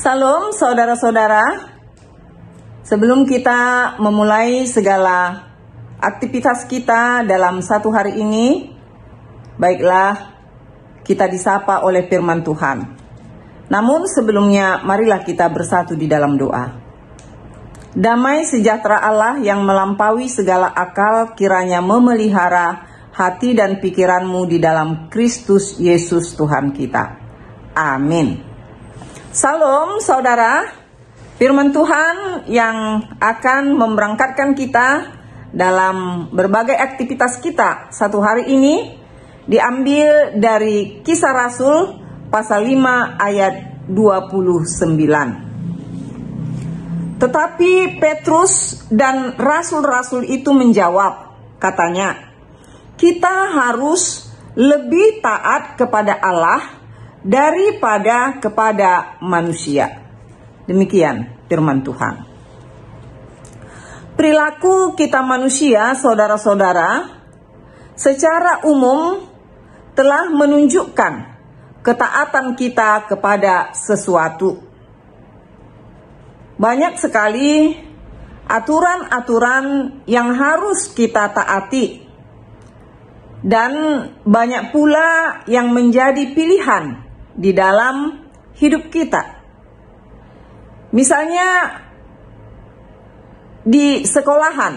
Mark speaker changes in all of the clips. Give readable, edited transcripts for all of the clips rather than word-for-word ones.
Speaker 1: Salam saudara-saudara, sebelum kita memulai segala aktivitas kita dalam satu hari ini, baiklah kita disapa oleh firman Tuhan. Namun sebelumnya marilah kita bersatu di dalam doa. Damai sejahtera Allah yang melampaui segala akal kiranya memelihara hati dan pikiranmu di dalam Kristus Yesus Tuhan kita. Amin. Salam saudara, firman Tuhan yang akan memberangkatkan kita dalam berbagai aktivitas kita satu hari ini diambil dari Kisah Rasul pasal 5 ayat 29. Tetapi Petrus dan rasul-rasul itu menjawab, katanya, kita harus lebih taat kepada Allah daripada kepada manusia. Demikian firman Tuhan. Perilaku kita manusia, saudara-saudara, secara umum telah menunjukkan ketaatan kita kepada sesuatu. Banyak sekali aturan-aturan yang harus kita taati, dan banyak pula yang menjadi pilihan di dalam hidup kita. Misalnya di sekolahan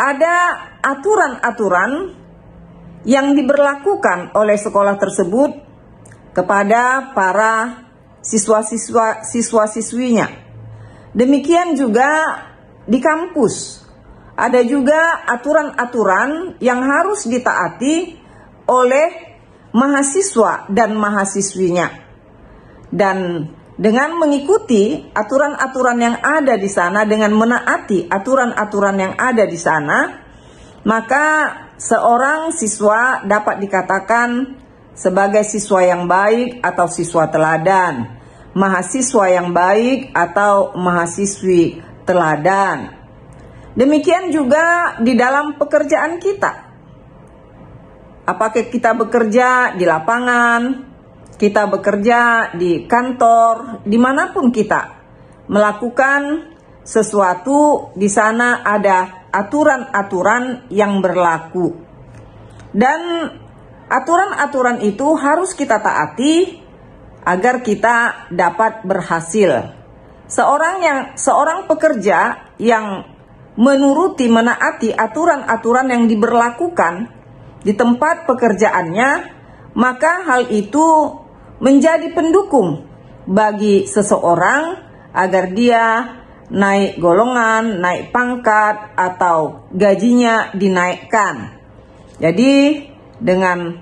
Speaker 1: ada aturan-aturan yang diberlakukan oleh sekolah tersebut kepada para siswa-siswinya. Demikian juga di kampus ada juga aturan-aturan yang harus ditaati oleh mahasiswa dan mahasiswinya. Dan dengan mengikuti aturan-aturan yang ada di sana, dengan menaati aturan-aturan yang ada di sana, maka seorang siswa dapat dikatakan sebagai siswa yang baik atau siswa teladan, mahasiswa yang baik atau mahasiswi teladan. Demikian juga di dalam pekerjaan kita. Apakah kita bekerja di lapangan, kita bekerja di kantor, dimanapun kita melakukan sesuatu, di sana ada aturan-aturan yang berlaku. Dan aturan-aturan itu harus kita taati agar kita dapat berhasil. Seorang pekerja yang menuruti, menaati aturan-aturan yang diberlakukan di tempat pekerjaannya, maka hal itu menjadi pendukung bagi seseorang agar dia naik golongan, naik pangkat, atau gajinya dinaikkan. Jadi dengan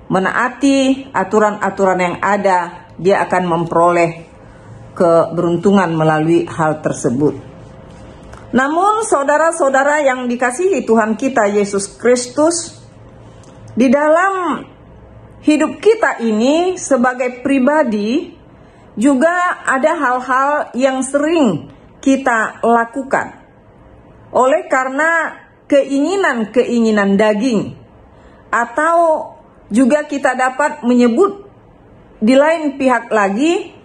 Speaker 1: menaati aturan-aturan yang ada, dia akan memperoleh keberuntungan melalui hal tersebut. Namun saudara-saudara yang dikasihi Tuhan kita Yesus Kristus, di dalam hidup kita ini sebagai pribadi, juga ada hal-hal yang sering kita lakukan oleh karena keinginan-keinginan daging, atau juga kita dapat menyebut di lain pihak lagi,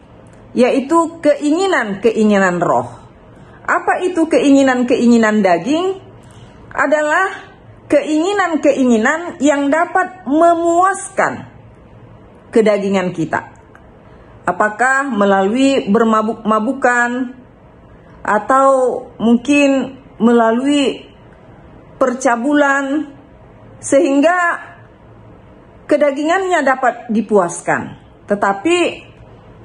Speaker 1: yaitu keinginan-keinginan roh. Apa itu keinginan-keinginan daging? Adalah keinginan-keinginan yang dapat memuaskan kedagingan kita. Apakah melalui bermabuk-mabukan, atau mungkin melalui percabulan, sehingga kedagingannya dapat dipuaskan. Tetapi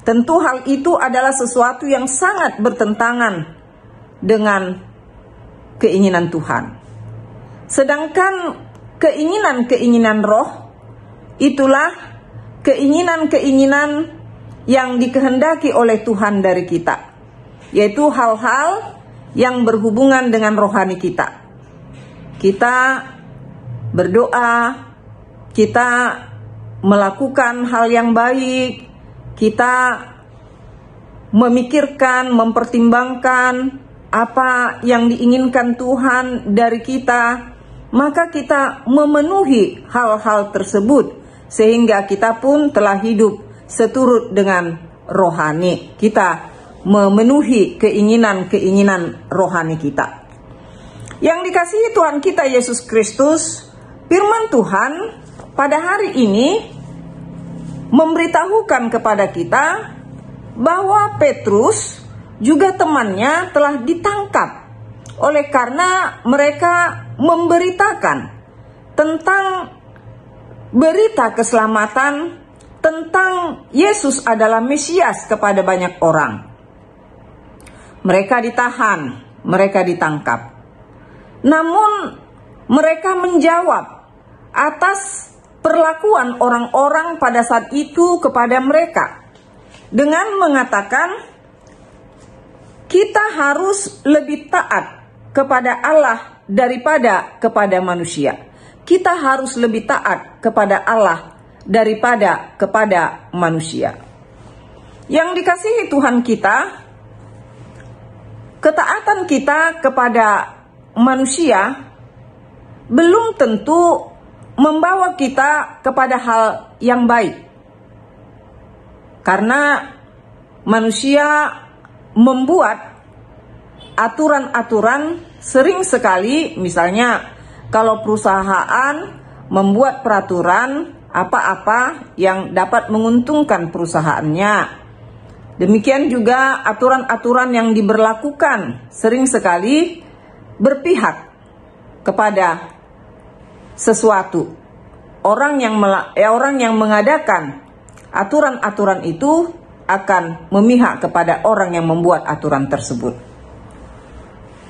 Speaker 1: tentu hal itu adalah sesuatu yang sangat bertentangan dengan keinginan Tuhan. Sedangkan keinginan-keinginan roh itulah keinginan-keinginan yang dikehendaki oleh Tuhan dari kita, yaitu hal-hal yang berhubungan dengan rohani kita. Kita berdoa, kita melakukan hal yang baik, kita memikirkan, mempertimbangkan apa yang diinginkan Tuhan dari kita, maka kita memenuhi hal-hal tersebut, sehingga kita pun telah hidup seturut dengan rohani. Kita memenuhi keinginan-keinginan rohani kita. Yang dikasihi Tuhan kita Yesus Kristus, firman Tuhan pada hari ini memberitahukan kepada kita bahwa Petrus juga temannya telah ditangkap oleh karena mereka memberitakan tentang berita keselamatan, tentang Yesus adalah Mesias kepada banyak orang. Mereka ditahan, mereka ditangkap. Namun mereka menjawab atas perlakuan orang-orang pada saat itu kepada mereka dengan mengatakan, kita harus lebih taat kepada Allah daripada kepada manusia. Kita harus lebih taat kepada Allah daripada kepada manusia. Yang dikasihi Tuhan kita, ketaatan kita kepada manusia belum tentu membawa kita kepada hal yang baik. Karena manusia membuat aturan-aturan sering sekali, misalnya kalau perusahaan membuat peraturan apa-apa yang dapat menguntungkan perusahaannya. Demikian juga aturan-aturan yang diberlakukan sering sekali berpihak kepada sesuatu. Orang yang mengadakan aturan-aturan itu akan memihak kepada orang yang membuat aturan tersebut.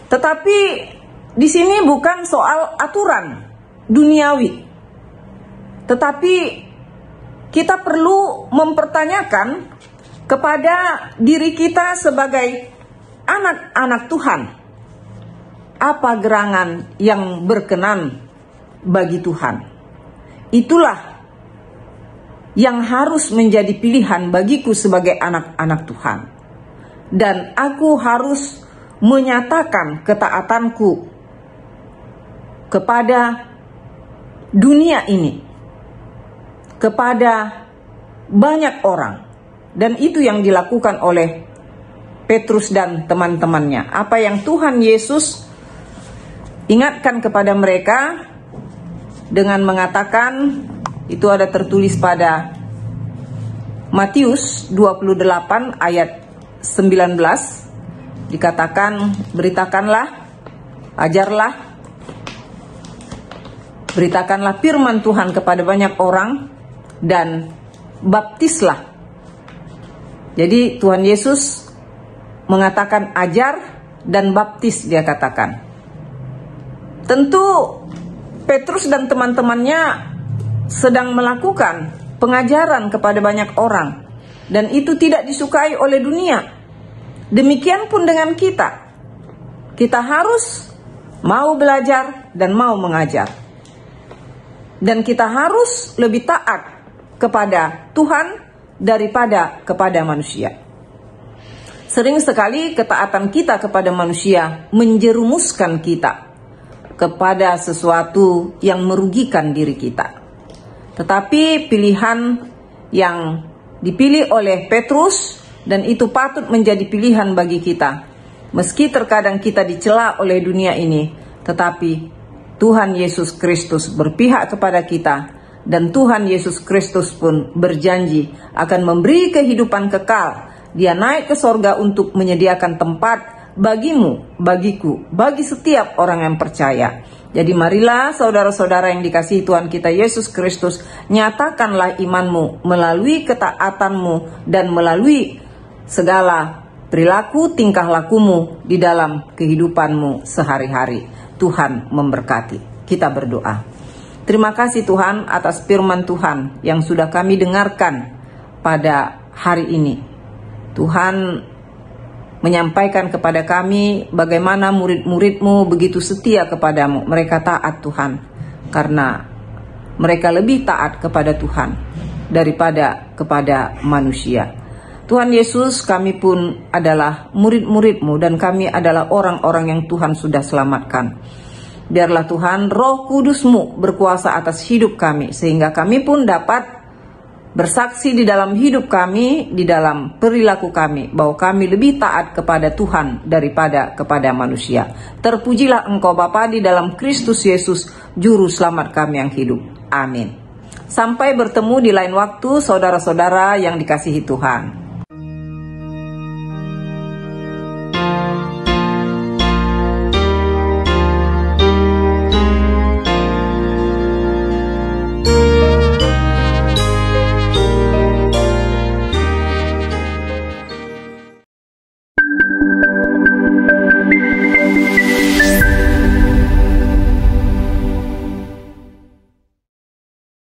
Speaker 1: Tetapi di sini bukan soal aturan duniawi. Tetapi kita perlu mempertanyakan kepada diri kita sebagai anak-anak Tuhan. Apa gerangan yang berkenan bagi Tuhan? Itulah yang harus menjadi pilihan bagiku sebagai anak-anak Tuhan. Dan aku harus menyatakan ketaatanku kepada dunia ini, kepada banyak orang. Dan itu yang dilakukan oleh Petrus dan teman-temannya. Apa yang Tuhan Yesus ingatkan kepada mereka dengan mengatakan, itu ada tertulis pada Matius 28 ayat 19, dikatakan, beritakanlah, ajarlah, beritakanlah firman Tuhan kepada banyak orang, dan baptislah. Jadi Tuhan Yesus mengatakan ajar dan baptis, dia katakan. Tentu Petrus dan teman-temannya sedang melakukan pengajaran kepada banyak orang, dan itu tidak disukai oleh dunia. Demikian pun dengan kita. Kita harus mau belajar dan mau mengajar. Dan kita harus lebih taat kepada Tuhan daripada kepada manusia. Sering sekali ketaatan kita kepada manusia menjerumuskan kita kepada sesuatu yang merugikan diri kita. Tetapi pilihan yang dipilih oleh Petrus, dan itu patut menjadi pilihan bagi kita. Meski terkadang kita dicela oleh dunia ini, tetapi Tuhan Yesus Kristus berpihak kepada kita, dan Tuhan Yesus Kristus pun berjanji akan memberi kehidupan kekal. Dia naik ke sorga untuk menyediakan tempat bagimu, bagiku, bagi setiap orang yang percaya. Jadi marilah saudara-saudara yang dikasihi Tuhan kita Yesus Kristus, nyatakanlah imanmu melalui ketaatanmu dan melalui segala perilaku tingkah lakumu di dalam kehidupanmu sehari-hari. Tuhan memberkati. Kita berdoa. Terima kasih Tuhan atas firman Tuhan yang sudah kami dengarkan pada hari ini. Tuhan menyampaikan kepada kami bagaimana murid-murid-Mu begitu setia kepadamu. Mereka taat Tuhan, karena mereka lebih taat kepada Tuhan daripada kepada manusia. Tuhan Yesus, kami pun adalah murid-murid-Mu, dan kami adalah orang-orang yang Tuhan sudah selamatkan. Biarlah Tuhan Roh Kudus-Mu berkuasa atas hidup kami, sehingga kami pun dapat bersaksi di dalam hidup kami, di dalam perilaku kami, bahwa kami lebih taat kepada Tuhan daripada kepada manusia. Terpujilah Engkau Bapa di dalam Kristus Yesus, Juru Selamat kami yang hidup. Amin. Sampai bertemu di lain waktu, saudara-saudara yang dikasihi Tuhan.